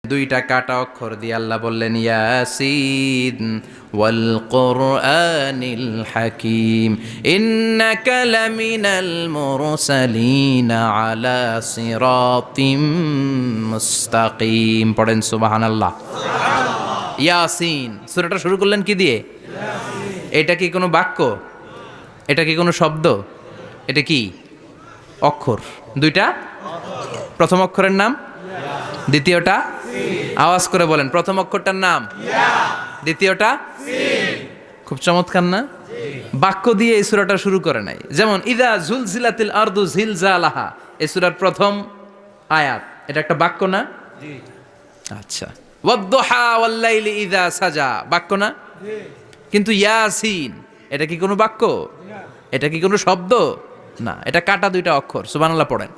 দুইটা কাটা অক্ষর দিয়ে আল্লাহ বললেন ইয়াসিন ওয়াল কুরআনিল হাকীম ইন্নাকা লামিনাল মুরসালিন আলা সিরাতিম মুস্তাকিম। পড়েন সুবহানাল্লাহ। ইয়াসিন সূরাটা শুরু করলেন কি দিয়ে? এটা কি কোনো বাক্য? এটা কি কোনো শব্দ? এটা কি অক্ষর? দুইটা। প্রথম অক্ষরের নাম, দ্বিতীয়টা আওয়াজ করে বলেন। প্রথম অক্ষরটার নাম, দ্বিতীয়টা। খুব চমৎকার না? বাক্য দিয়ে এই সূরাটা শুরু করে নাই। যেমন ইদা জুলজিলাতিল আরদু জিলজালাহা, এই সূরার প্রথম আয়াত, এটা একটা বাক্য না? আচ্ছা। ওয়াদ-দুহা ওয়াল-লাইলি ইযা সাজা, বাক্য না? কিন্তু ইয়াসিন এটা কি কোনো বাক্য? এটা কি কোনো শব্দ? না, এটা কাটা দুইটা অক্ষর। সুবহানাল্লাহ পড়েন।